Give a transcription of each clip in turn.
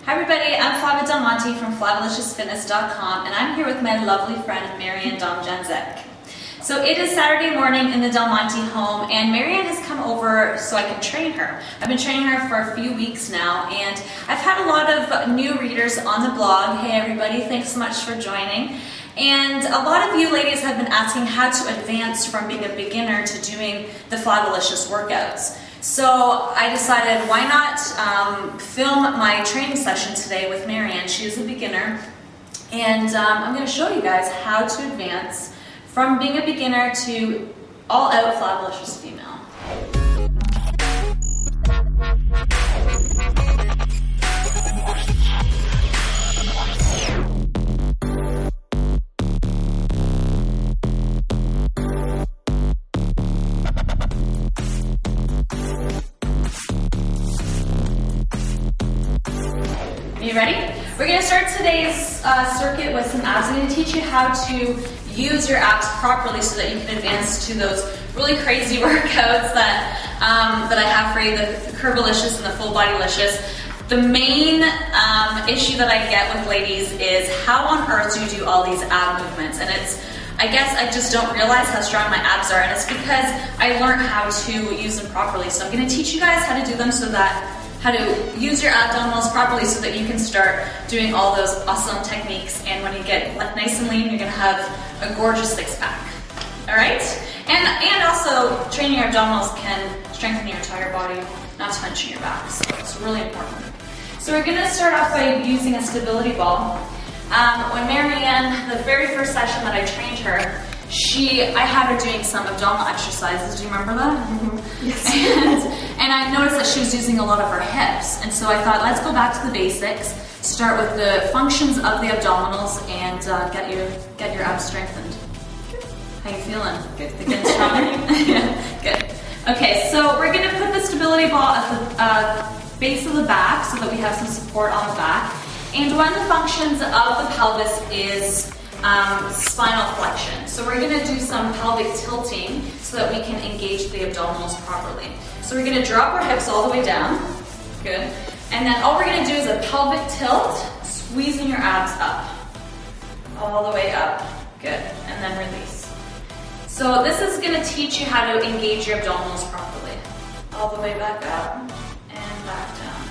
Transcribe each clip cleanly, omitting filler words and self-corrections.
Hi everybody, I'm Flavia Del Monte from FlaviLiciousFitness.com, and I'm here with my lovely friend Marianne Domjanczek. So it is Saturday morning in the Del Monte home, and Marianne has come over so I can train her. I've been training her for a few weeks now, and I've had a lot of new readers on the blog. Hey everybody, thanks so much for joining. And a lot of you ladies have been asking how to advance from being a beginner to doing the Flavilicious workouts. So I decided, why not film my training session today with Marianne. She is a beginner, and I'm going to show you guys how to advance from being a beginner to all-out Flavilicious female. You ready? We're going to start today's circuit with some abs. I'm going to teach you how to use your abs properly so that you can advance to those really crazy workouts that I have for you, the Curvilicious and the Full Bodylicious. The main issue that I get with ladies is how on earth do you do all these ab movements? And I guess I just don't realize how strong my abs are, and it's because I learned how to use them properly. So I'm going to teach you guys how to do them how to use your abdominals properly so that you can start doing all those awesome techniques, and when you get nice and lean, you're going to have a gorgeous six-pack. Alright? And also, training your abdominals can strengthen your entire body, not to mention your back, so it's really important. So we're going to start off by using a stability ball. When Marianne, the very first session that I trained her, I had her doing some abdominal exercises. Do you remember that? Mm-hmm. Yes. And I noticed that she was using a lot of her hips. And so I thought, let's go back to the basics, start with the functions of the abdominals, and get your abs strengthened. How you feeling? Good. Getting stronger? Yeah, good. Okay, so we're going to put the stability ball at the base of the back so that we have some support on the back. And one of the functions of the pelvis is spinal flexion. So we're going to do some pelvic tilting so that we can engage the abdominals properly. So we're going to drop our hips all the way down. Good. And then all we're going to do is a pelvic tilt, squeezing your abs up. All the way up. Good. And then release. So this is going to teach you how to engage your abdominals properly. All the way back up and back down.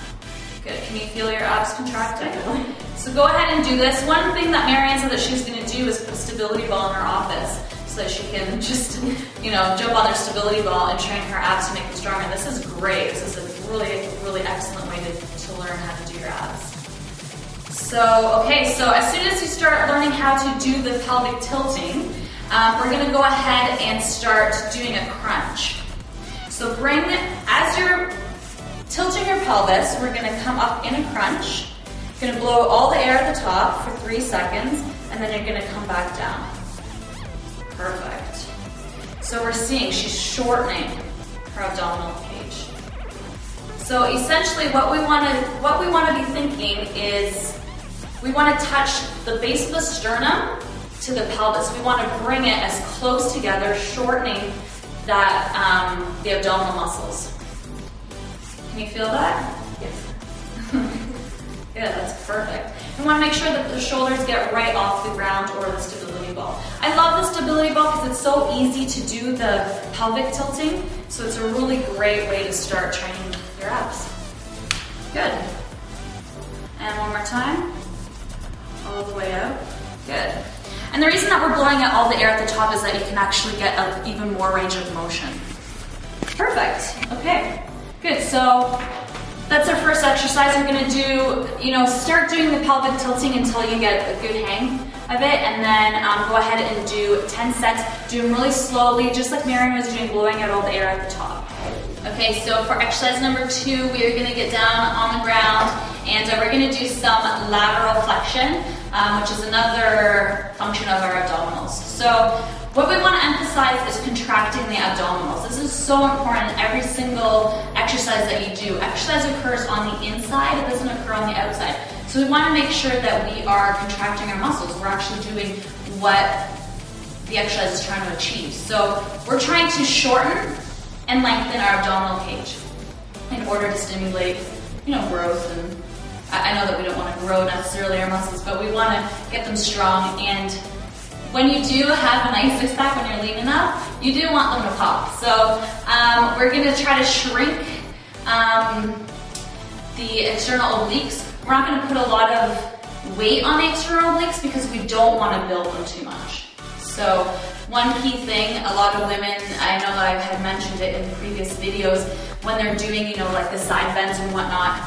Good. Can you feel your abs contracting? So go ahead and do this. One thing that Marianne said that she's going to do is put a stability ball in her office so that she can just, jump on their stability ball and train her abs to make them stronger. This is great. This is a really, really excellent way to learn how to do your abs. So, okay, so as soon as you start learning how to do the pelvic tilting, we're going to go ahead and start doing a crunch. So as you're tilting your pelvis, we're going to come up in a crunch. You're going to blow all the air at the top for 3 seconds, and then you're going to come back down. Perfect. So we're seeing she's shortening her abdominal cage. So essentially what we want to be thinking is we want to touch the base of the sternum to the pelvis. We want to bring it as close together, shortening that the abdominal muscles. Can you feel that? Yes. Yeah, that's perfect. We want to make sure that the shoulders get right off the ground or the stability ball. I love the stability ball because it's so easy to do the pelvic tilting, so it's a really great way to start training your abs. Good. And one more time. All the way out. Good. And the reason that we're blowing out all the air at the top is that you can actually get an even more range of motion. Perfect. Okay. Good. So that's our first exercise. We're going to do, start doing the pelvic tilting until you get a good hang of it, and then go ahead and do 10 sets. Do them really slowly, just like Marianne was doing, blowing out all the air at the top. Okay, so for exercise number 2, we are going to get down on the ground, and we're going to do some lateral flexion, which is another function of our abdominals. So what we want to emphasize is contracting the abdominals. This is so important in every single exercise that you do. Exercise occurs on the inside, it doesn't occur on the outside. So we want to make sure that we are contracting our muscles. We're actually doing what the exercise is trying to achieve. So we're trying to shorten and lengthen our abdominal cage in order to stimulate, growth and I know that we don't want to grow necessarily our muscles, but we want to get them strong. And when you do have a nice six pack, when you're lean enough, you do want them to pop. So we're going to try to shrink the external obliques. We're not going to put a lot of weight on the external obliques because we don't want to build them too much. So one key thing, a lot of women, I know that I had mentioned it in previous videos, when they're doing, you know, like the side bends and whatnot,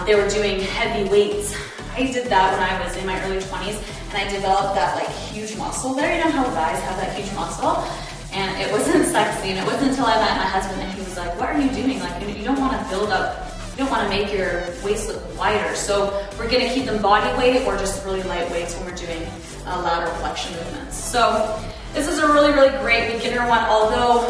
they were doing heavy weights. I did that when I was in my early 20s, and I developed that like huge muscle there. You know how guys have that huge muscle? And it wasn't sexy, and it wasn't until I met my husband and he was like, what are you doing? Like, you don't want to build up, you don't want to make your waist look wider. So we're going to keep them body weight or just really light weights when we're doing lateral flexion movements. So this is a really, really great beginner one, although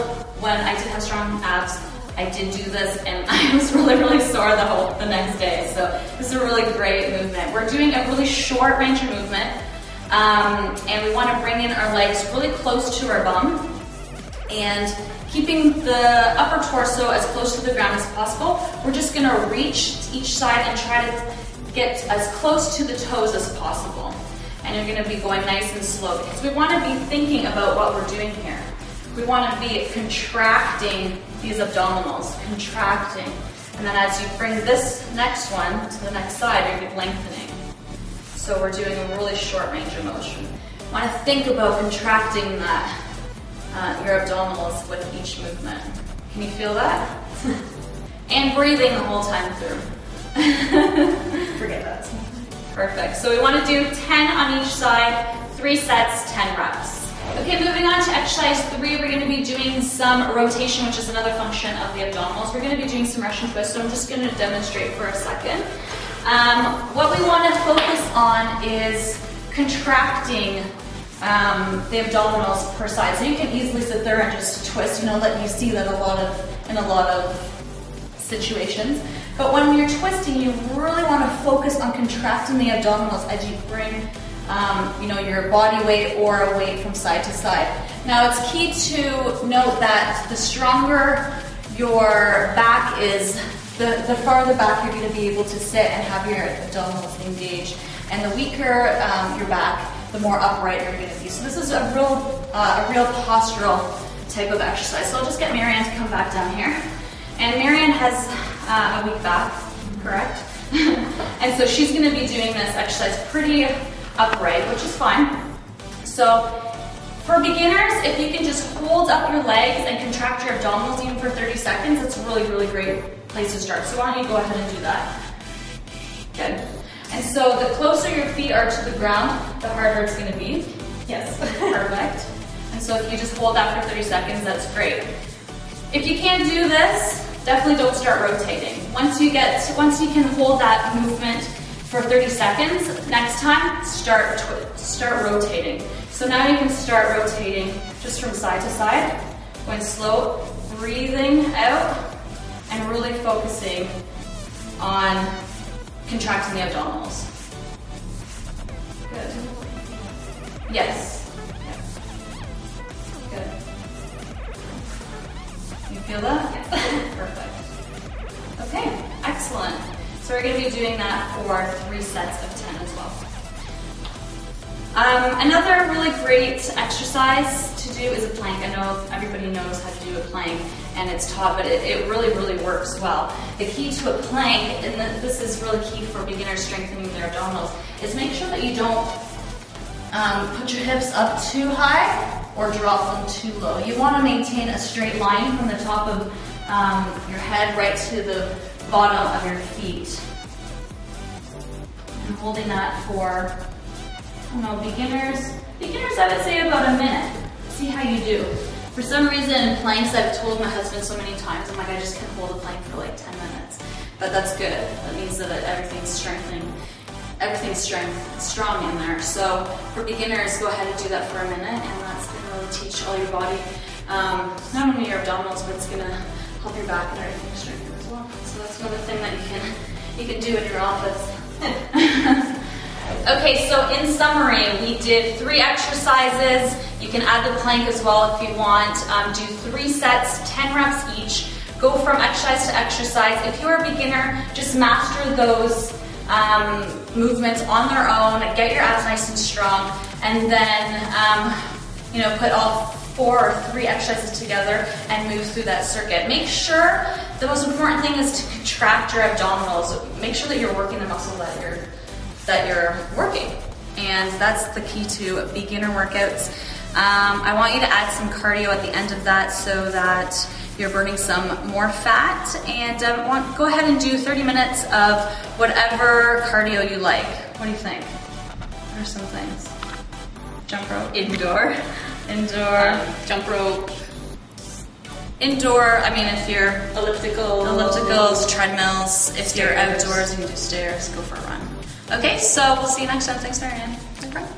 when I did have strong abs, I did do this and I was really, really sore the next day. So this is a really great movement. We're doing a really short range of movement, and we want to bring in our legs really close to our bum and keeping the upper torso as close to the ground as possible. We're just going to reach to each side and try to get as close to the toes as possible. And you're going to be going nice and slow because we want to be thinking about what we're doing here. We want to be contracting these abdominals, contracting. And then as you bring this next one to the next side, you're going to be lengthening. So we're doing a really short range of motion. You want to think about contracting that, your abdominals with each movement. Can you feel that? And breathing the whole time through. Forget that. Perfect. So we want to do 10 on each side, 3 sets, 10 reps. Okay, moving on to exercise 3, we're going to be doing some rotation, which is another function of the abdominals. We're going to be doing some Russian twists, so I'm just going to demonstrate for a second. What we want to focus on is contracting the abdominals per side. So you can easily sit there and just twist, you see that in a lot of situations. But when you're twisting, you really want to focus on contracting the abdominals as you bring your body weight or a weight from side to side. Now it's key to note that the stronger your back is, the farther back you're going to be able to sit and have your abdominals engaged. And the weaker your back, the more upright you're going to be. So this is a real postural type of exercise. So I'll just get Marianne to come back down here. And Marianne has a weak back, correct? And so she's going to be doing this exercise pretty upright, which is fine. So for beginners, if you can just hold up your legs and contract your abdominals even for 30 seconds, it's a really, really great place to start. So why don't you go ahead and do that? Good. And so the closer your feet are to the ground, the harder it's going to be. Yes, perfect. And so if you just hold that for 30 seconds, that's great. If you can't do this, definitely don't start rotating. Once you can hold that movement for 30 seconds, next time, start rotating. So now you can start rotating just from side to side, going slow, breathing out, and really focusing on contracting the abdominals. Good. Yes. Good. You feel that? Yes. Perfect. Okay, excellent. So we're going to be doing that for 3 sets of 10 as well. Another really great exercise to do is a plank. I know everybody knows how to do a plank and it's taught, but it really, really works well. The key to a plank, and this is really key for beginners strengthening their abdominals, is make sure that you don't put your hips up too high or drop them too low. You want to maintain a straight line from the top of your head right to the bottom of your feet. And holding that for, beginners, I would say about a minute. See how you do. For some reason in planks, I've told my husband so many times, I'm like, I just can't hold a plank for like 10 minutes. But that's good. That means that everything's strengthening. Everything's strong in there. So for beginners, go ahead and do that for a minute, and that's going to really teach all your body, not only your abdominals, but it's going to help your back and everything strengthen as well. So that's another thing that you can do in your office. Okay, so in summary, we did 3 exercises. You can add the plank as well if you want. Do 3 sets, 10 reps each. Go from exercise to exercise. If you're a beginner, just master those movements on their own, get your abs nice and strong, and then put all 4 or 3 exercises together and move through that circuit. Make sure, the most important thing is to contract your abdominals. Make sure that you're working the muscle that you're working. And that's the key to beginner workouts. I want you to add some cardio at the end of that so that you're burning some more fat. And go ahead and do 30 minutes of whatever cardio you like. What do you think? What are some things? Jump rope? Indoor. Jump rope. Indoor, I mean, if you're Ellipticals, treadmills. If stairs. you're outdoors, you can do stairs, go for a run. Okay, so we'll see you next time. Thanks, Marianne. No problem.